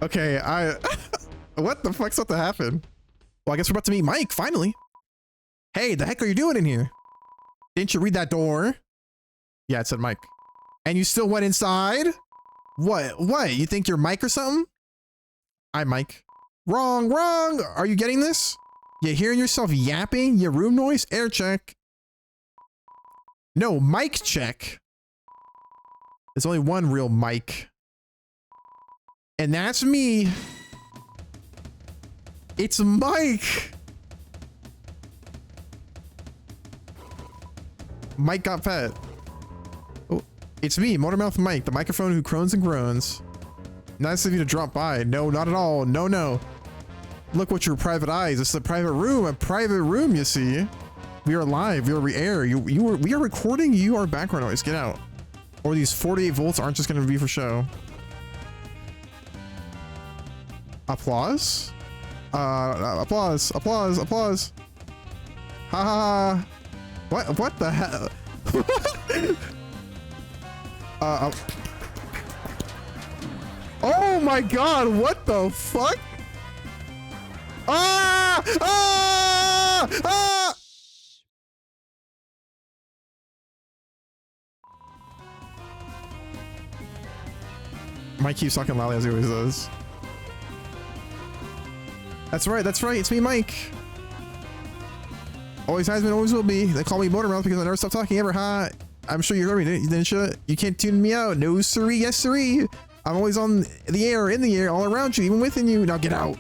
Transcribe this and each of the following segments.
Okay, what the fuck's about to happen? Well, I guess we're about to meet Mike, finally. Hey, the heck are you doing in here? Didn't you read that door? Yeah, it said Mike. And you still went inside? What? You think you're Mike or something? I'm Mike. Wrong. Are you getting this? You hearing yourself yapping? Your room noise? Air check. No, mic check. There's only one real Mike. And that's me. It's Mike. Mike got pet. Oh, it's me, Motormouth Mike, the microphone who croons and groans. Nice of you to drop by. No, not at all. No. Look what your private eyes. It's a private room, you see. We are live. We are we are recording. You are background noise. Get out. Or these 48 volts aren't just going to be for show. Applause? Applause. Ha ha. What the hell? Oh my god, what the fuck? Mike keeps talking loudly as he always does. That's right, it's me, Mike. Always has been, always will be. They call me Motormouth because I never stop talking ever, huh? I'm sure you heard me, didn't you? You can't tune me out. No siree, yes siree. I'm always on the air, in the air, all around you, even within you. Now get out.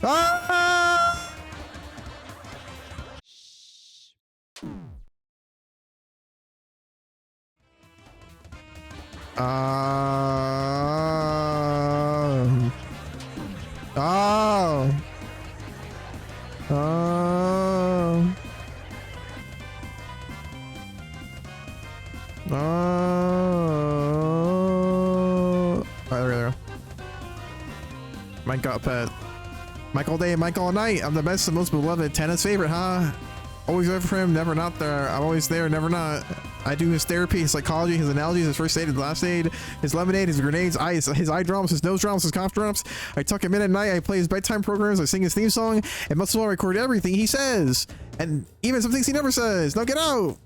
Ah! There we go. Mike got pet. Mike all day, Mike all night. I'm the best and most beloved. Tennis favorite, huh? Always there for him, never not there. I'm always there, never not. I do his therapy, his psychology, his analogies, his first aid, his last aid, his lemonade, his grenades, his eye drums, his nose drums, his cough drops. I tuck him in at night. I play his bedtime programs. I sing his theme song. And most of all, I record everything he says. And even some things he never says. Now get out.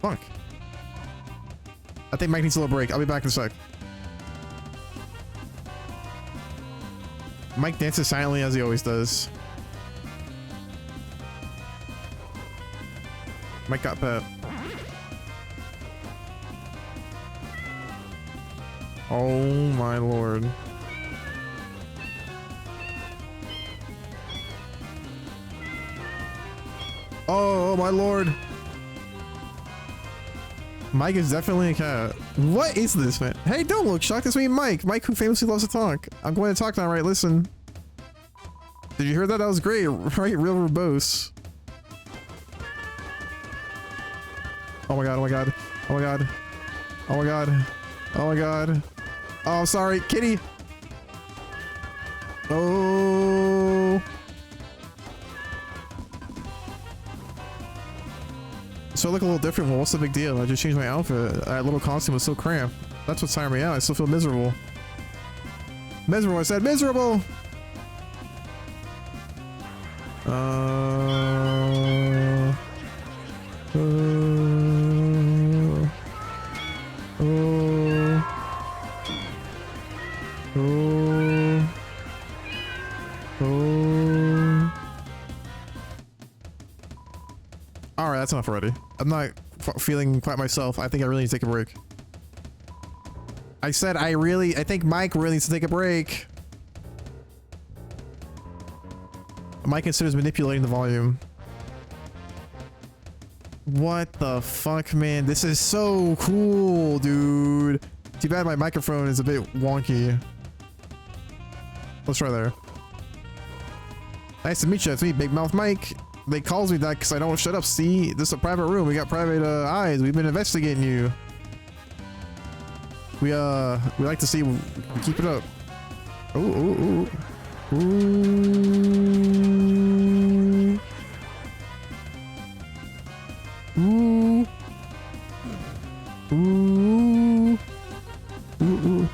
Fuck. I think Mike needs a little break. I'll be back in a sec. Mike dances silently as he always does. Mike got pet. Oh my lord. Oh my lord. Mike is definitely a cat. What is this, man? Hey, don't look shocked. It's me, Mike. Mike, who famously loves to talk. I'm going to talk now, right? Listen. Did you hear that? That was great, right? Real verbose. Oh my god, oh my god. Oh my god. Oh my god. Oh my god. Oh, I'm sorry. Kitty. Oh. So I look a little different. Well, what's the big deal? I just changed my outfit. That little costume was so cramped. That's what's tiring me out. I still feel miserable. Miserable. I said miserable. All right, that's enough already. I'm not feeling quite myself. I think I really need to take a break. I said I think Mike really needs to take a break. Mike considers manipulating the volume. What the fuck, man? This is so cool, dude. Too bad my microphone is a bit wonky. Let's try there. Nice to meet you. It's me, Big Mouth Mike. they calls me that because I don't shut up. See, this is a private room. We got private eyes. We've been investigating you. We like to see. Keep it up. Ooh, ooh, ooh, ooh, ooh, ooh, ooh, ooh,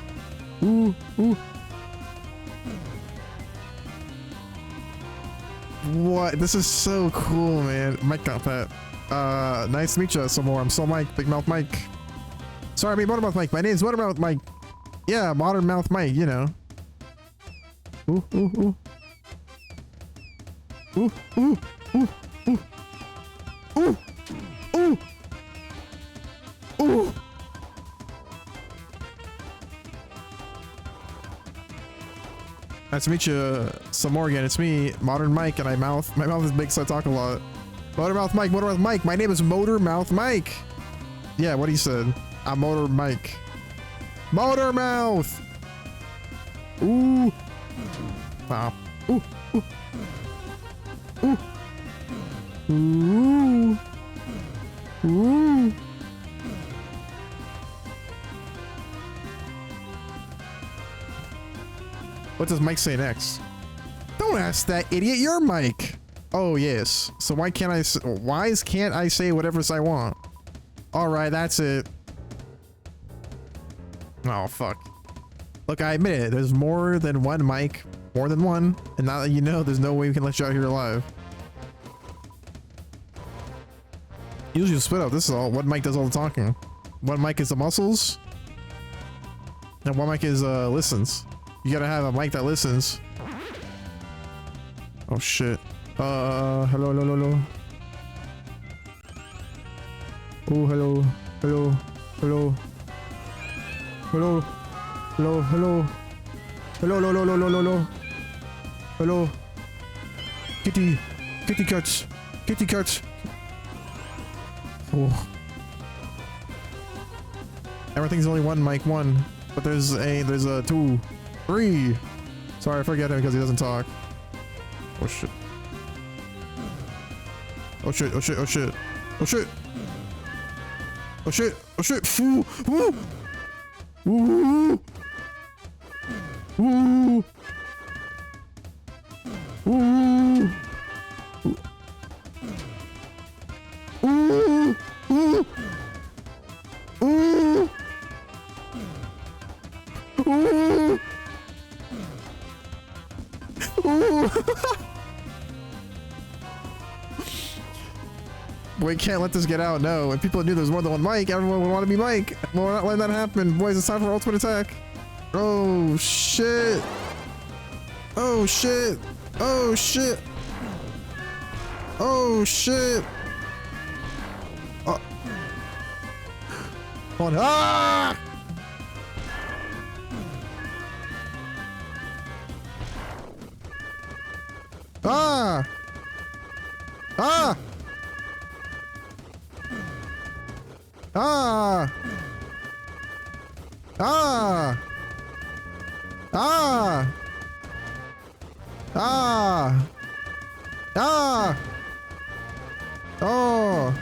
ooh, ooh. What? This is so cool, man. Mike got pet. Nice to meet you some more. I'm Soul Mike, Big Mouth Mike. Sorry, I mean Motormouth Mike. My name's Motormouth Mike. Yeah, Modern Mouth Mike, you know. Ooh, ooh, ooh. Ooh, ooh, ooh, ooh. Ooh, ooh. Ooh. Nice to meet you some more again. It's me, Modern Mike, and my mouth is big, so I talk a lot. Motormouth Mike, Motormouth Mike. My name is Motormouth Mike. Yeah, what he said. I'm Motor Mike. Motormouth. Ooh. Wow. Ooh. Ooh. Ooh. Ooh. Ooh. What does Mike say next? Don't ask that idiot. You're Mike. Oh yes. So why can't I say whatever I want? All right, that's it. Oh fuck. Look, I admit it. There's more than one Mike. More than one. And now that you know, there's no way we can let you out here alive. Usually you split up. This is all. One Mike does all the talking. One Mike is the muscles. And one Mike is listens. You gotta have a mic that listens. Oh shit. Hello, hello, hello. Oh, hello, hello, hello. Hello, hello, hello. Hello, hello, hello, hello, hello. Hello. Kitty. Kitty cats. Kitty cats. Oh. Everything's only one mic, one. But there's a two. 3. Sorry, I forget him because he doesn't talk. Oh shit. Oh shit, oh shit, oh shit. Oh shit. Oh shit, oh shit. Ooh, ooh. Ooh. Ooh. Ooh. Ooh. Ooh. Ooh. Ooh. Ooh. We can't let this get out. No, if people knew there's more than one Mike, everyone would want to be Mike. We're not letting that happen. Boys, it's time for ultimate attack. Oh shit. Oh shit. Oh shit. Oh shit. On. Ah! Ah! Ah! Ah! Ah! Ah! Ah! Ah! Oh!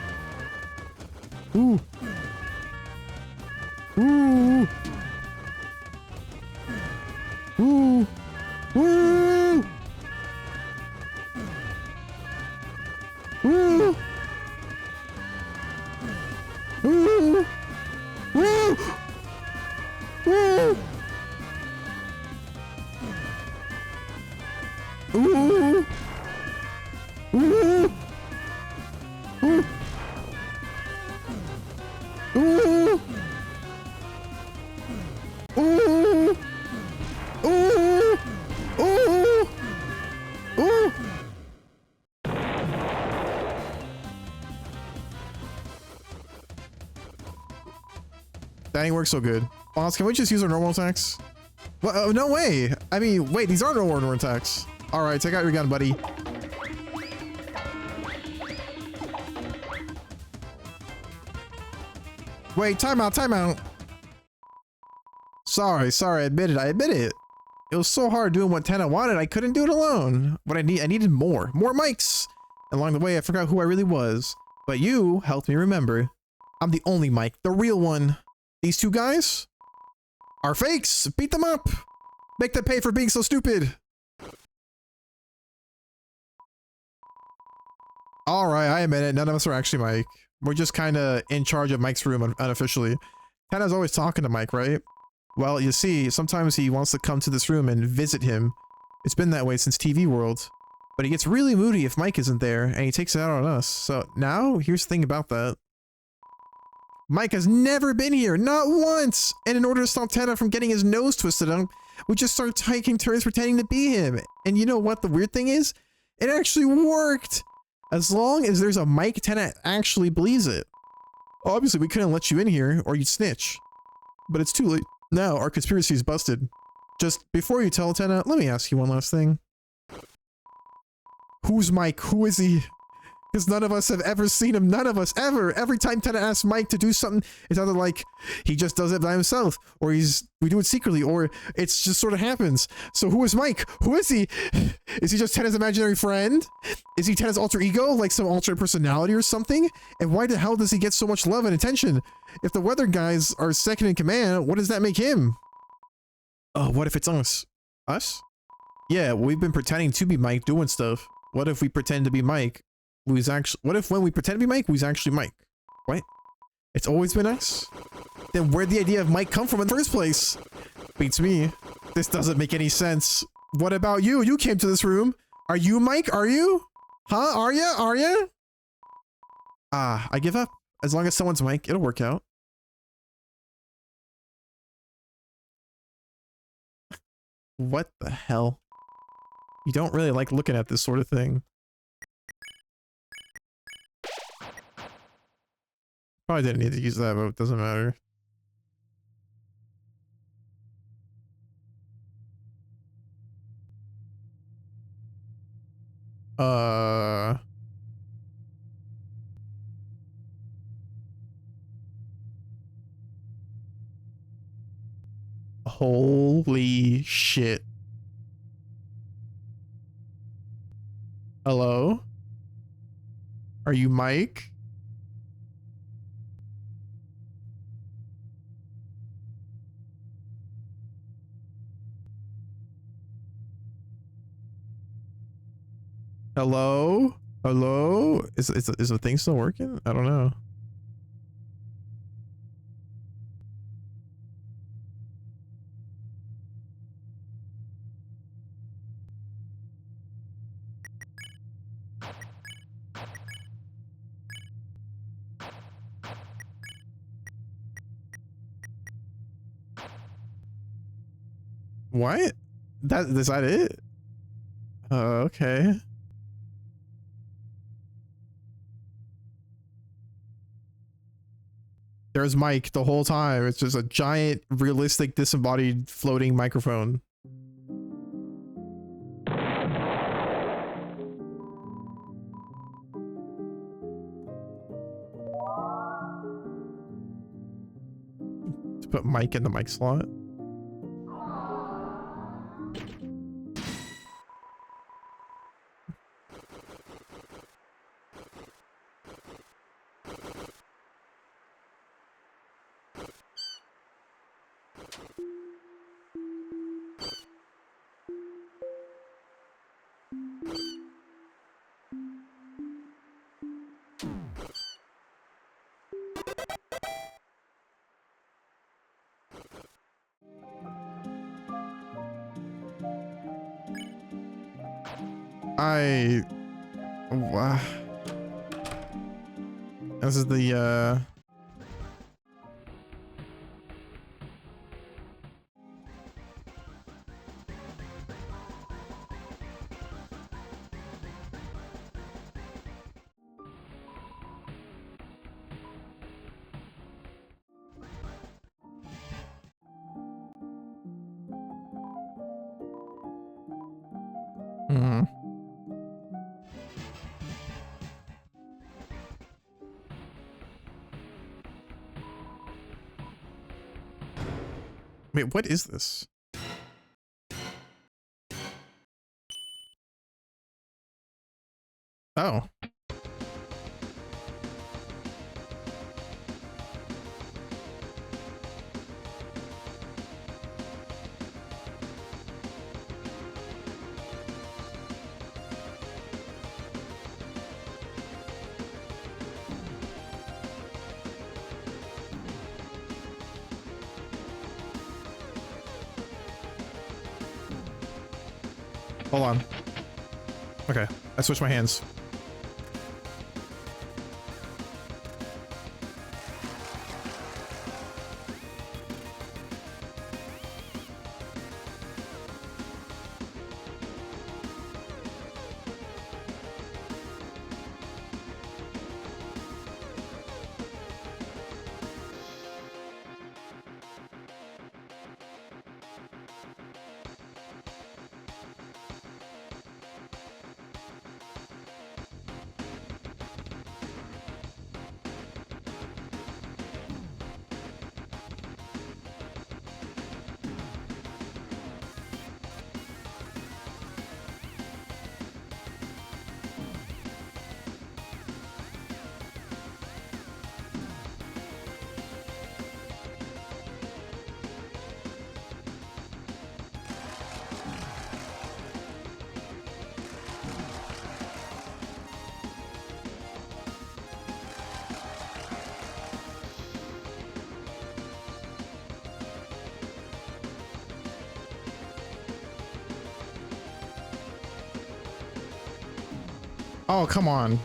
Ooh! Ooh! Ooh! Ooh! Ooh! Ooh! Ooh! Ooh! Ooh! Ooh! Ooh! Ooh! Ooh! Ooh! Ooh! Ooh! That ain't work so good. Boss, can we just use our normal attacks? Well, no way. I mean, wait, these are normal attacks. All right, take out your gun, buddy. Wait, time out, time out. Sorry, I admit it. It was so hard doing what Tenna wanted, I couldn't do it alone. But I needed more mics. Along the way, I forgot who I really was. But you helped me remember. I'm the only Mike, the real one. These two guys are fakes. Beat them up. Make them pay for being so stupid. Alright, I admit it. None of us are actually Mike. We're just kind of in charge of Mike's room unofficially. Tana's always talking to Mike, right? Well, you see, sometimes he wants to come to this room and visit him. It's been that way since TV World. But he gets really moody if Mike isn't there, and he takes it out on us. So now, here's the thing about that. Mike has never been here, not once! And in order to stop Tana from getting his nose twisted on, we just started taking turns pretending to be him. And you know what the weird thing is? It actually worked! As long as there's a Mike, Tana actually believes it. Obviously, we couldn't let you in here, or you'd snitch. But it's too late. Now, our conspiracy is busted. Just before you tell Tana, let me ask you one last thing. Who's Mike? Who is he? Because none of us have ever seen him. None of us, ever. Every time Tana asks Mike to do something, it's either like he just does it by himself, or we do it secretly, or it's just sort of happens. So who is Mike? Who is he? Is he just Tana's imaginary friend? Is he Tana's alter ego, like some alternate personality or something? And why the hell does he get so much love and attention? If the weather guys are second in command, what does that make him? Oh, what if it's us? Us? Yeah, we've been pretending to be Mike doing stuff. What if we pretend to be Mike? Who's actually? What if when we pretend to be Mike, who's actually Mike? What? It's always been us? Then where'd the idea of Mike come from in the first place? Beats me. This doesn't make any sense. What about you? You came to this room. Are you Mike? Are you? Huh? Are ya? Are ya? Ah, I give up. As long as someone's Mike, it'll work out. What the hell? You don't really like looking at this sort of thing. Probably didn't need to use that, but it doesn't matter. Holy shit. Hello? Are you Mike? Hello? Hello? Is the thing still working? I don't know. What? Is that it? Okay. There's Mike the whole time. It's just a giant, realistic, disembodied, floating microphone. To put Mike in the mic slot. Wow. This is the Wait, what is this? Oh. Hold on. Okay, I switched my hands. Oh, come on.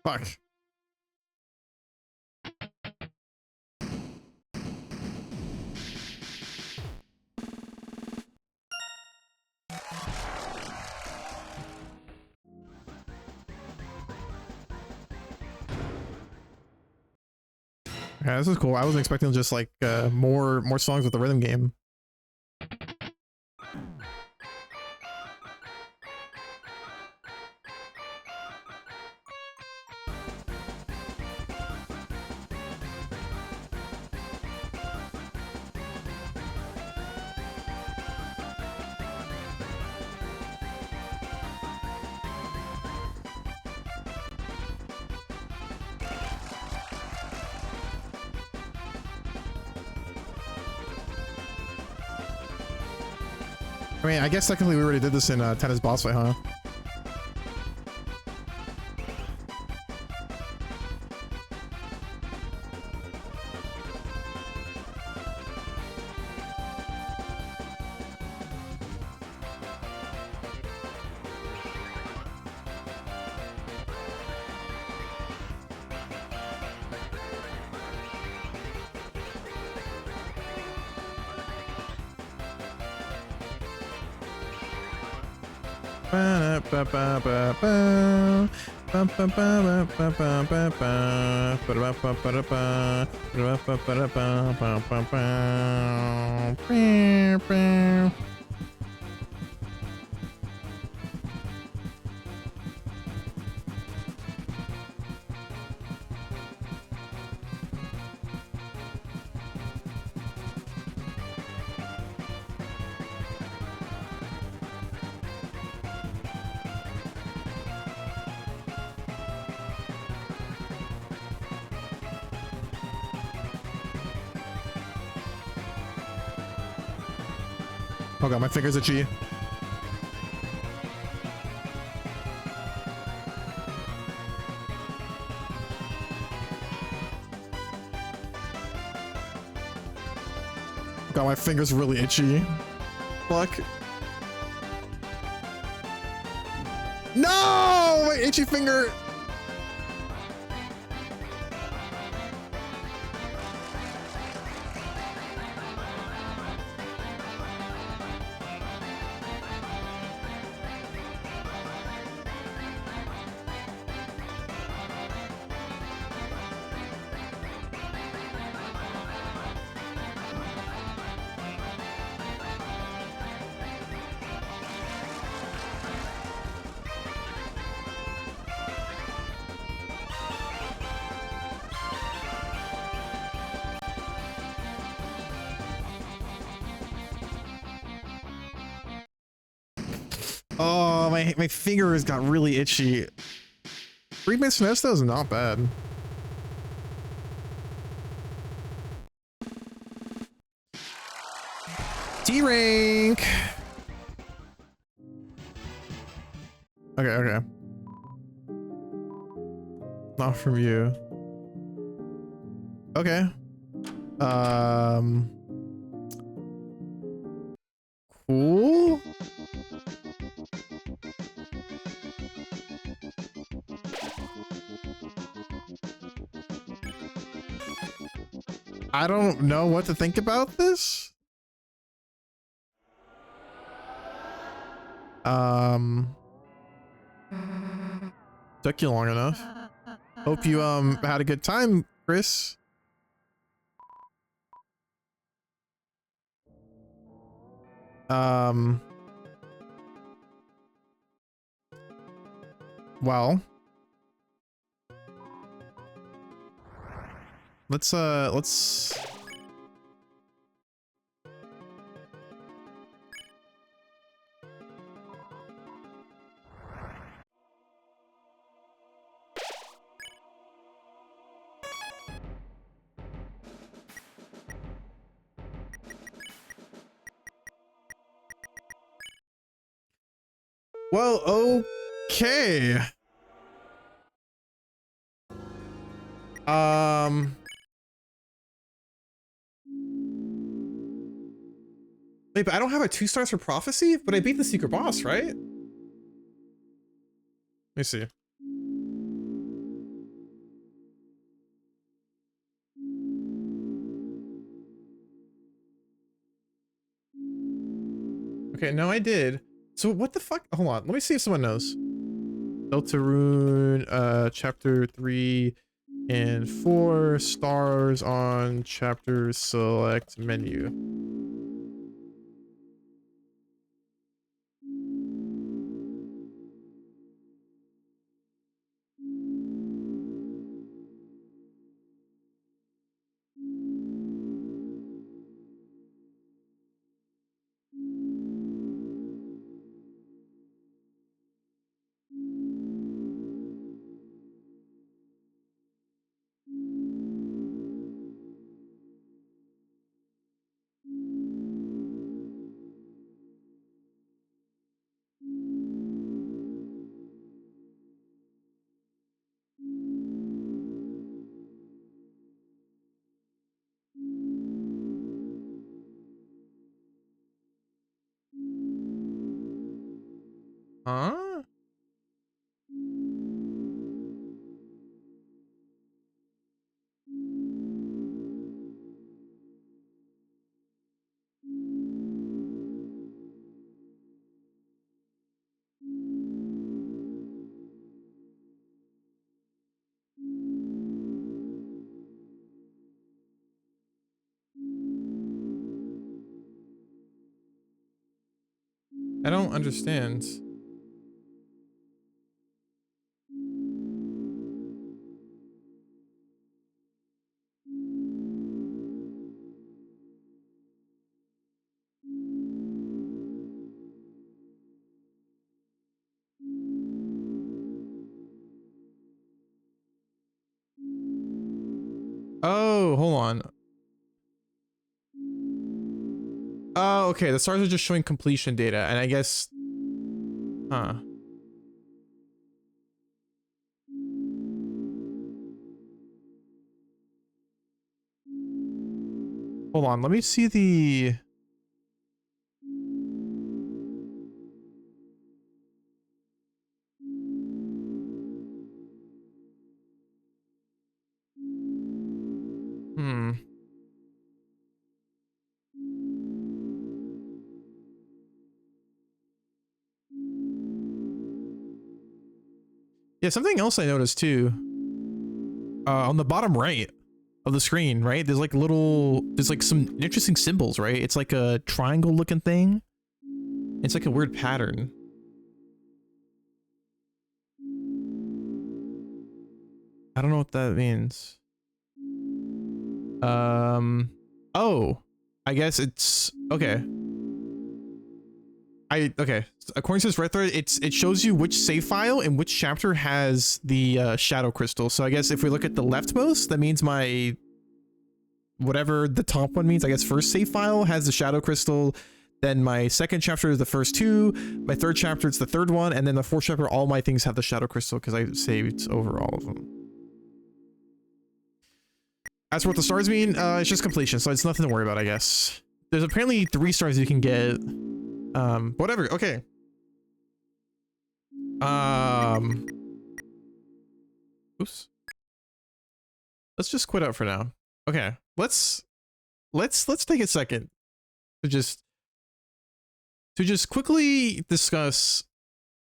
Fuck. Yeah, this is cool. I wasn't expecting just like more songs with the rhythm game. I mean, I guess technically we already did this in Tennis Boss Fight, huh? Oh god, my fingers itchy. God, my fingers really itchy. Fuck. No! My itchy finger! Oh, my fingers got really itchy. 3-bit Sinestro is not bad. T-rank. Okay, okay. Not from you. Okay. Cool. I don't know what to think about this. Took you long enough. Hope you had a good time, Chris. Well, let's well, okay. Wait, but I don't have a 2 stars for prophecy, but I beat the secret boss, right? Let me see. Okay, no, I did. So what the fuck? Hold on, let me see if someone knows. Deltarune, chapter 3 and 4 stars on chapter select menu. Huh? I don't understand. Oh, hold on. Oh, okay. The stars are just showing completion data, and I guess, huh? Hold on. Let me see the. Hmm. Yeah, something else I noticed too. On the bottom right of the screen, right? There's like some interesting symbols, right? It's like a triangle looking thing. It's like a weird pattern. I don't know what that means. Oh, I guess it's okay. Okay. According to this red thread, it shows you which save file and which chapter has the shadow crystal. So I guess if we look at the leftmost, that means my whatever the top one means. I guess first save file has the shadow crystal. Then my second chapter is the first two. My third chapter it's the third one, and then the fourth chapter all my things have the shadow crystal because I saved over all of them. As for what the stars mean, it's just completion, so it's nothing to worry about, I guess. There's apparently 3 stars you can get. Whatever. Okay. Oops. Let's just quit out for now. Okay. Let's take a second to just quickly discuss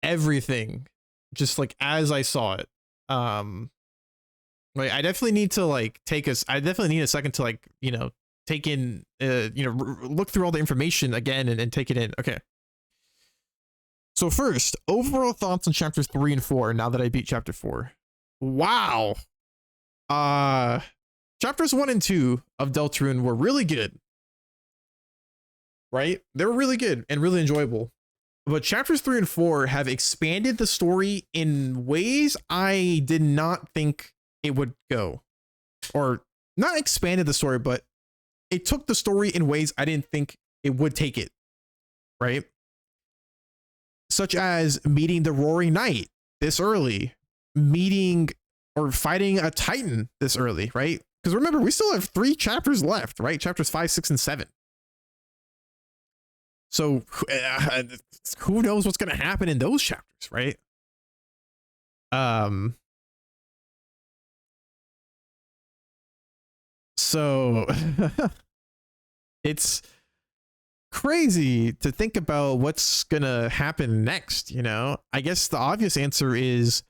everything, just like as I saw it. Like I definitely need to like I definitely need a second to like, you know, take in, look through all the information again and take it in. Okay. So first, overall thoughts on chapters 3 and 4 now that I beat chapter 4. Wow. Chapters 1 and 2 of Deltarune were really good. Right? They were really good and really enjoyable. But chapters 3 and 4 have expanded the story in ways I did not think it would go. Or not expanded the story, but it took the story in ways I didn't think it would take it. Right? Such as meeting the Roaring Knight this early, meeting or fighting a Titan this early, right? Because remember, we still have 3 chapters left, right? Chapters 5, 6, and 7. So who knows what's going to happen in those chapters, right? So it's crazy to think about what's gonna happen next, you know? I guess the obvious answer is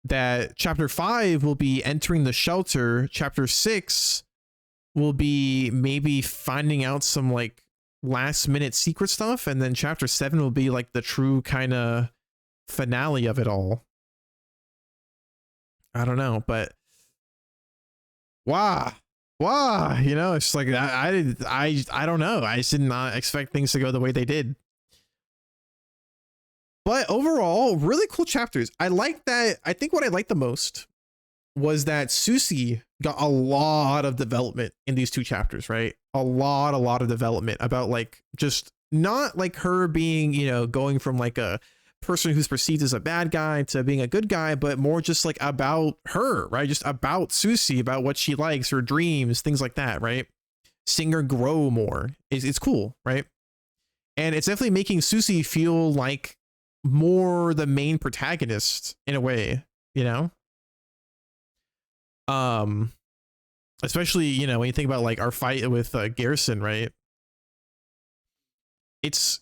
that chapter 5 will be entering the shelter, chapter 6 will be maybe finding out some like last minute secret stuff, and then chapter 7 will be like the true kind of finale of it all. I don't know, but wow, you know, it's like I don't know. I just did not expect things to go the way they did. But overall, really cool chapters. I like that. I think what I liked the most was that Susie got a lot of development in these 2 chapters, right? A lot of development about like just not like her being, you know, going from like a person who's perceived as a bad guy to being a good guy, but more just like about her, right? Just about Susie, about what she likes, her dreams, things like that, right? Seeing her grow more. It's cool, right? And it's definitely making Susie feel like more the main protagonist in a way, you know? Especially, you know, when you think about like our fight with Garrison, right? It's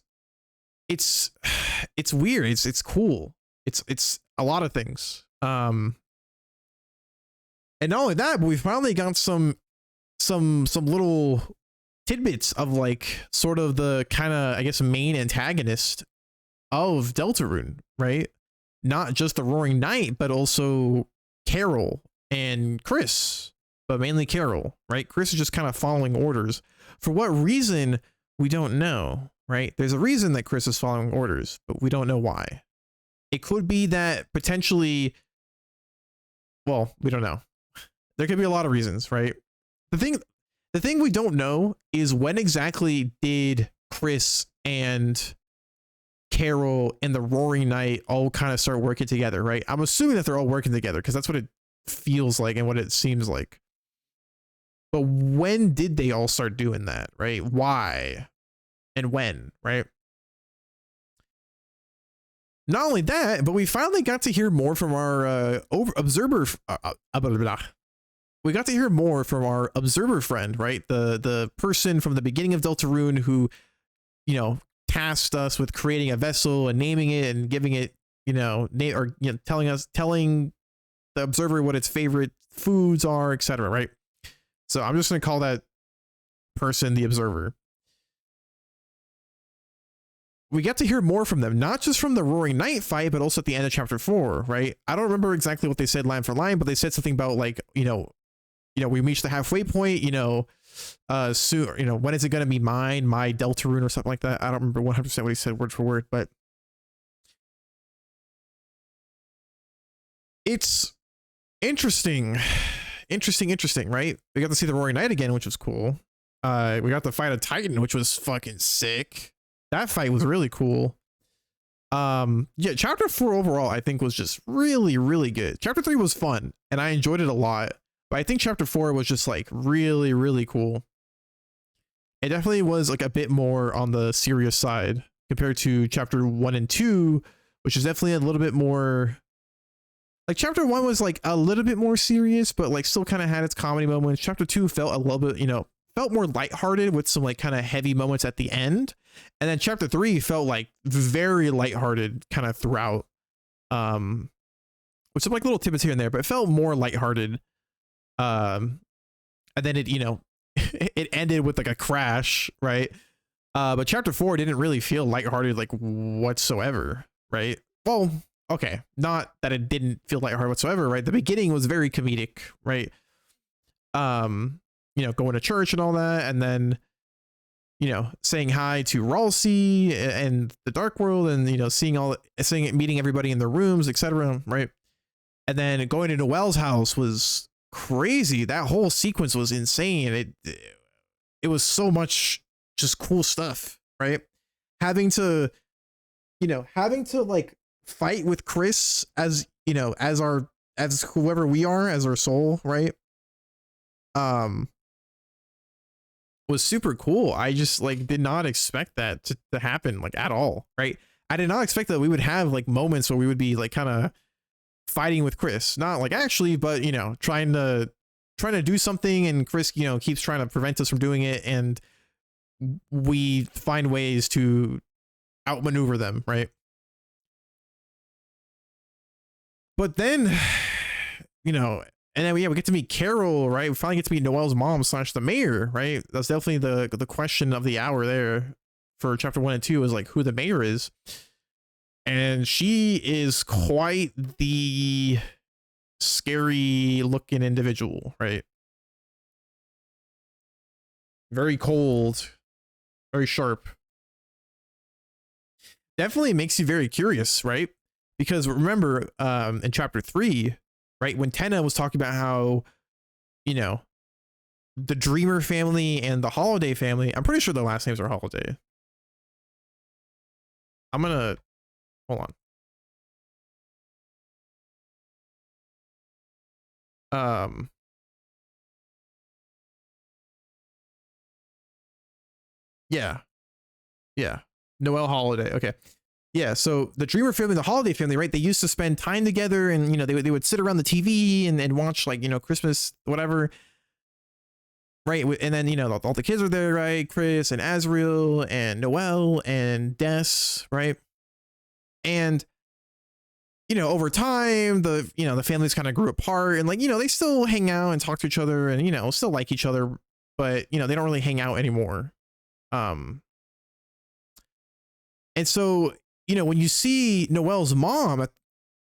weird. It's cool. It's a lot of things. And not only that, but we finally got some little tidbits of like sort of the kind of, I guess, main antagonist of Deltarune, right? Not just the Roaring Knight, but also Carol and Chris, but mainly Carol, right? Chris is just kind of following orders. For what reason, we don't know, right? There's a reason that Chris is following orders, but we don't know why. It could be that potentially, well, we don't know. There could be a lot of reasons, right? The thing we don't know is when exactly did Chris and Carol and the Roaring Knight all kind of start working together, right? I'm assuming that they're all working together because that's what it feels like and what it seems like. But when did they all start doing that, right? Why and when, right? Not only that, but we finally got to hear more from our observer. We got to hear more from our observer friend, right? The person from the beginning of Deltarune who, you know, tasked us with creating a vessel and naming it and giving it, you know, telling the observer what its favorite foods are, etc. Right? So I'm just gonna call that person the observer. We get to hear more from them, not just from the Roaring Knight fight, but also at the end of chapter 4, right? I don't remember exactly what they said line for line, but they said something about like, you know, you know, we reached the halfway point, you know, soon, you know, when is it going to be mine, my Deltarune or something like that. I don't remember 100% what he said word for word, but it's interesting, right? We got to see the Roaring Knight again, which was cool. We got to fight a Titan, which was fucking sick. That fight was really cool. Yeah, chapter 4 overall I think was just really good. Chapter 3 was fun and I enjoyed it a lot, but I think chapter 4 was just like really cool. It definitely was like a bit more on the serious side compared to chapter 1 and 2, which is definitely a little bit more like chapter 1 was like a little bit more serious, but like still kind of had its comedy moments. Chapter 2 felt a little bit, you know, felt more lighthearted with some like kind of heavy moments at the end. And then chapter 3 felt like very lighthearted kind of throughout. With some like little tidbits here and there, but it felt more lighthearted. And then it, you know, it ended with like a crash, right? But chapter 4 didn't really feel lighthearted like whatsoever, right? Well, okay, not that it didn't feel lighthearted whatsoever, right? The beginning was very comedic, right? You know, going to church and all that, and then, you know, saying hi to Ralsei and the Dark World, and, you know, meeting everybody in their rooms, etc., right? And then going to Noelle's house was crazy. That whole sequence was insane. It was so much just cool stuff, right? Having to like fight with Chris as, you know, as whoever we are, as our soul, right? Was super cool. I just like did not expect that to happen like at all, right? I did not expect that we would have like moments where we would be like kind of fighting with Chris, not like actually, but, you know, trying to do something, and Chris, you know, keeps trying to prevent us from doing it, and we find ways to outmaneuver them, right? But then, you know, and then we get to meet Carol, right? We finally get to meet Noelle's mom / the mayor, right? That's definitely the question of the hour there for chapter 1 and 2 is like who the mayor is. And she is quite the scary looking individual, right? Very cold, very sharp. Definitely makes you very curious, right? Because remember, in chapter 3, right, when Tenna was talking about how, you know, the Dreamer family and the Holiday family, I'm pretty sure their last names are Holiday. I'm gonna hold on. Yeah. Noelle Holiday. Okay. Yeah, so the Dreamer family, the Holiday family, right? They used to spend time together, and, you know, they would sit around the TV and watch, like, you know, Christmas, whatever. Right. And then, you know, all the kids are there, right? Chris and Azriel and Noelle and Des, right? And, you know, over time, the families kind of grew apart, and, like, you know, they still hang out and talk to each other, and, you know, still like each other, but, you know, they don't really hang out anymore. And so, you know, when you see Noelle's mom at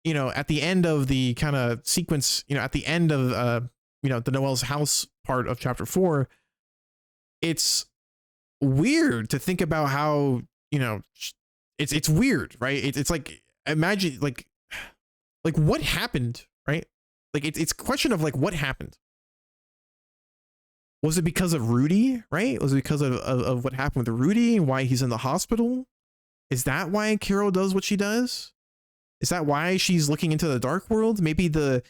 the end of the kind of sequence, you know, at the end of, you know, the Noelle's house part of chapter 4, it's weird to think about how, you know, it's weird, right? It's like, imagine like what happened, right? Like it's a question of like what happened. Was it because of Rudy, right? Was it because of what happened with Rudy and why he's in the hospital? Is that why Carol does what she does? Is that why she's looking into the dark world? Maybe the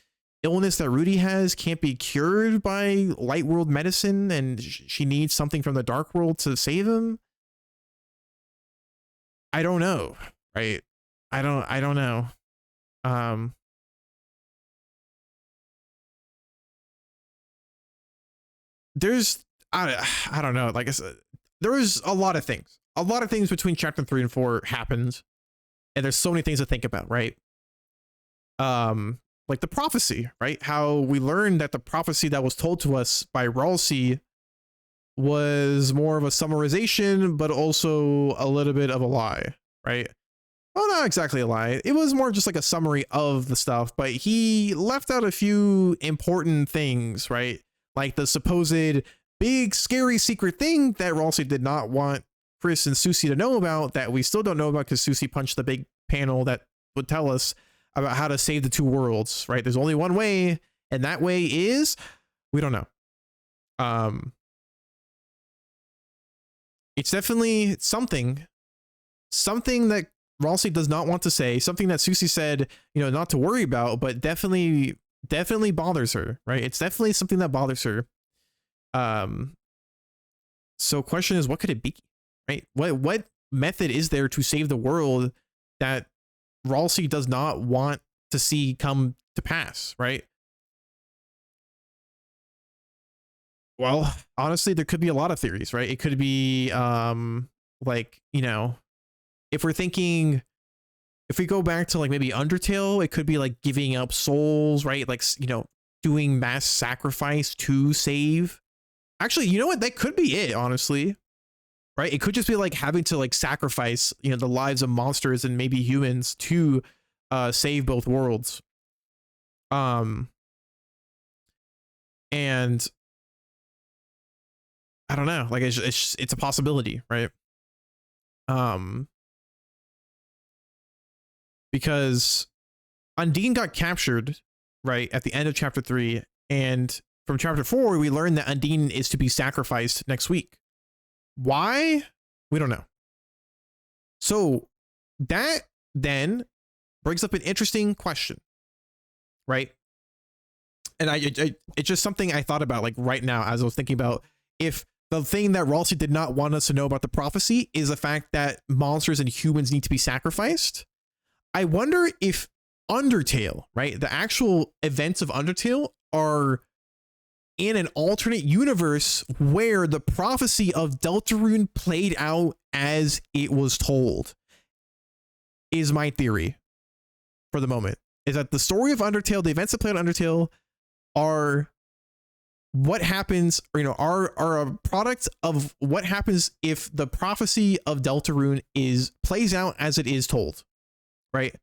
illness that Rudy has can't be cured by light world medicine, and she needs something from the dark world to save him. I don't know, right? I don't know. There's I don't know. Like I said, there was a lot of things. A lot of things between chapter 3 and 4 happened, and there's so many things to think about, right? Like the prophecy, right? How we learned that the prophecy that was told to us by Ralsei was more of a summarization, but also a little bit of a lie, right? Well, not exactly a lie. It was more just like a summary of the stuff, but he left out a few important things, right? like the supposed big scary secret thing that Ralsei did not want Chris and Susie to know about, that we still don't know about because Susie punched the big panel that would tell us about how to save the two worlds, right? There's only one way, and that way is, we don't know. It's definitely something that Ralsei does not want to say, something that Susie said, not to worry about, but definitely bothers her, right? It's definitely something that bothers her. So question is, what could it be, right? What method is there to save the world that Ralsei does not want to see come to pass, right? Well, honestly, there could be a lot of theories, right? It could be like, if we're thinking, if we go back to like maybe Undertale, it could be like giving up souls, right? Like, doing mass sacrifice to save. Actually, you know what? That could be it, honestly. Right? It could just be like having to like sacrifice, the lives of monsters and maybe humans to save both worlds. And I don't know, like it's a possibility, right? Because Undine got captured, right, at the end of chapter 3, and from chapter 4 we learned that Undine is to be sacrificed next week. Why? We don't know. So that then brings up an interesting question, right? And it's just something I thought about like right now as I was thinking about, if the thing that Ralsei did not want us to know about the prophecy is the fact that monsters and humans need to be sacrificed. I wonder if Undertale, right, the actual events of Undertale are in an alternate universe where the prophecy of Deltarune played out as it was told, is my theory for the moment. Is that the story of Undertale, the events that play out in Undertale, are what happens, or are a product of what happens if the prophecy of Deltarune plays out as it is told, right?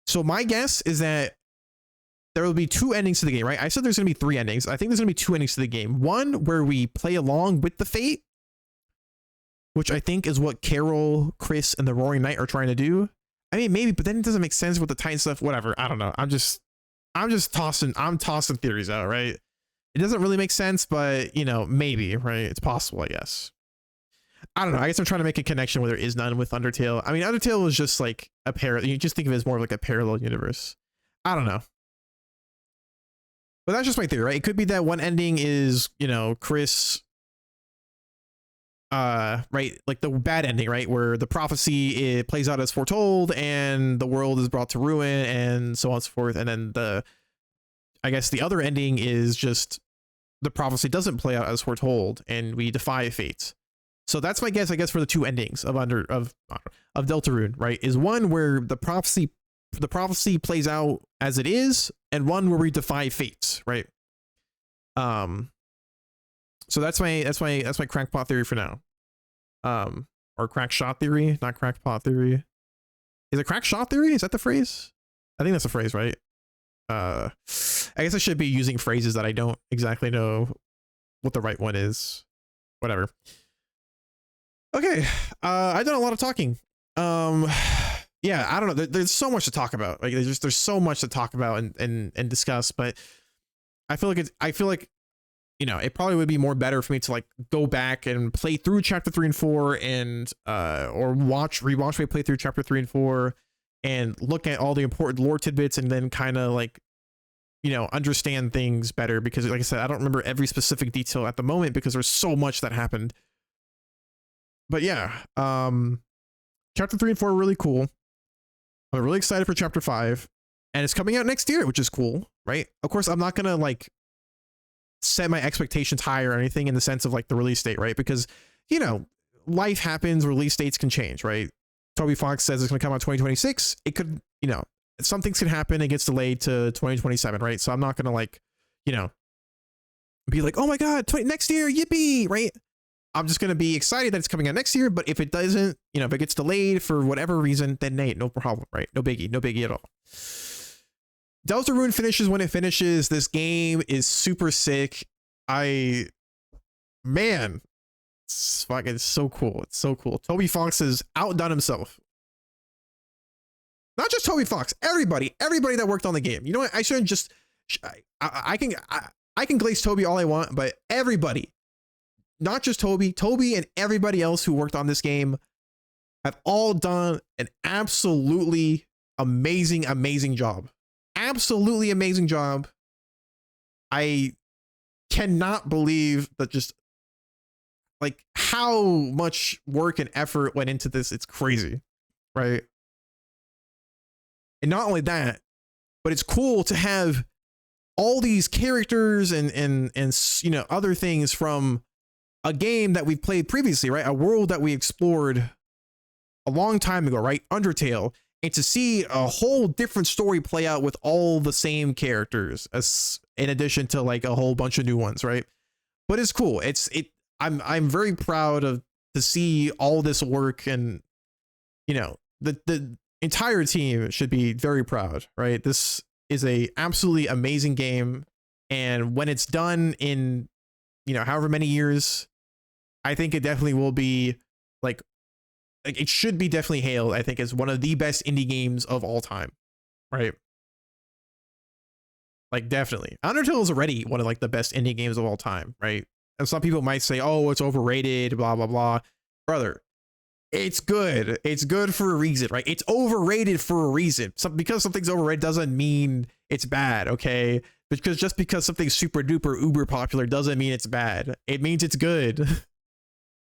So my guess is that there will be 2 endings to the game, right? I said there's going to be 3 endings. I think there's going to be 2 endings to the game. One where we play along with the fate, which I think is what Carol, Chris, and the Roaring Knight are trying to do. I mean, maybe, but then it doesn't make sense with the Titan stuff. Whatever. I don't know. I'm tossing theories out, right? It doesn't really make sense, but maybe, right? It's possible, I guess. I don't know. I guess I'm trying to make a connection where there is none with Undertale. I mean, Undertale was just like a you just think of it as more of like a parallel universe. I don't know. But that's just my theory, right? It could be that one ending is, Chris, right, like the bad ending, right, where the prophecy, it plays out as foretold and the world is brought to ruin and so on and so forth. And then I guess the other ending is just the prophecy doesn't play out as foretold and we defy fate. So that's my guess, I guess, for the 2 endings of Deltarune, right? Is one where the prophecy plays out as it is, and one where we defy fates, right? So that's my crackpot theory for now. Or crack shot theory, not crackpot theory. Is it crack shot theory? Is that the phrase? I think that's the phrase, right? I guess I should be using phrases that I don't exactly know what the right one is. Whatever. Okay, I've done a lot of talking. Yeah, I don't know. There's so much to talk about. Like there's so much to talk about and discuss. But I feel like it probably would be more better for me to like go back and play through chapter 3 and 4 and or rewatch me play through chapter 3 and 4 and look at all the important lore tidbits and then kind of like understand things better, because like I said, I don't remember every specific detail at the moment because there's so much that happened. But yeah, chapter 3 and 4 are really cool. I'm really excited for chapter 5, and it's coming out next year, which is cool, right? Of course, I'm not gonna like set my expectations high or anything in the sense of like the release date, right? Because life happens, release dates can change, right? Toby Fox says it's gonna come out 2026. It could, some things can happen. It gets delayed to 2027, right? So I'm not gonna like, be like, oh my god, next year, yippee, right? I'm just going to be excited that it's coming out next year, but if it doesn't, if it gets delayed for whatever reason, then hey, no problem, right? No biggie at all. Deltarune finishes when it finishes. This game is super sick. Man, it's so cool. It's so cool. Toby Fox has outdone himself. Not just Toby Fox, everybody that worked on the game. You know what? I shouldn't just, I can glaze Toby all I want, but everybody, not just Toby and everybody else who worked on this game have all done an absolutely amazing job. Absolutely amazing job. I cannot believe that, just like how much work and effort went into this. It's crazy, right? And not only that, but it's cool to have all these characters and you know, other things from a game that we've played previously, right? A world that we explored a long time ago, right? Undertale. And to see a whole different story play out with all the same characters, as in addition to like a whole bunch of new ones, right? But it's cool. I'm very proud to see all this work, and you know, the entire team should be very proud, right? This is a absolutely amazing game, and when it's done in, you know, however many years, I think it definitely will be like it should be definitely hailed, I think, as one of the best indie games of all time, right? Like, definitely. Undertale is already one of like the best indie games of all time, right? And some people might say, oh, it's overrated, blah, blah, blah. Brother, it's good. It's good for a reason, right? It's overrated for a reason. Because something's overrated doesn't mean it's bad, okay? Because just because something's super duper uber popular doesn't mean it's bad. It means it's good.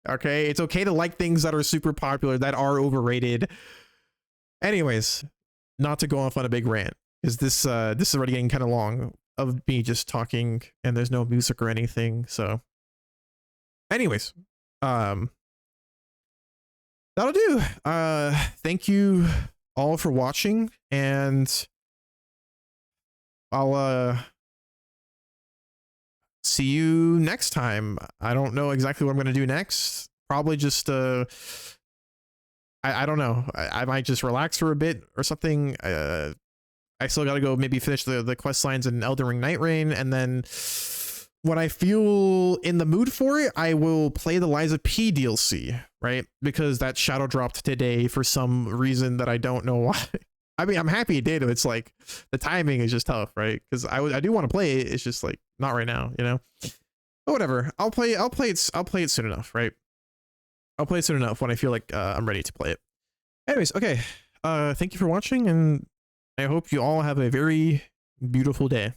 Okay, it's okay to like things that are super popular, that are overrated. Anyways, not to go off on a big rant, because this is already getting kind of long of me just talking, and there's no music or anything. So, anyways, that'll do. Thank you all for watching, and I'll see you next time. I don't know exactly what I'm gonna do next. Probably just I don't know. I might just relax for a bit or something. I still gotta go maybe finish the quest lines in Elden Ring Night Rain, and then when I feel in the mood for it, I will play the Liza P DLC, right? Because that shadow dropped today for some reason that I don't know why. I mean, I'm happy it did. It's like the timing is just tough, right? Because I do want to play it. It's just like not right now, you know. But whatever. I'll play it soon enough, right? I'll play it soon enough when I feel like I'm ready to play it. Anyways, okay. Thank you for watching, and I hope you all have a very beautiful day.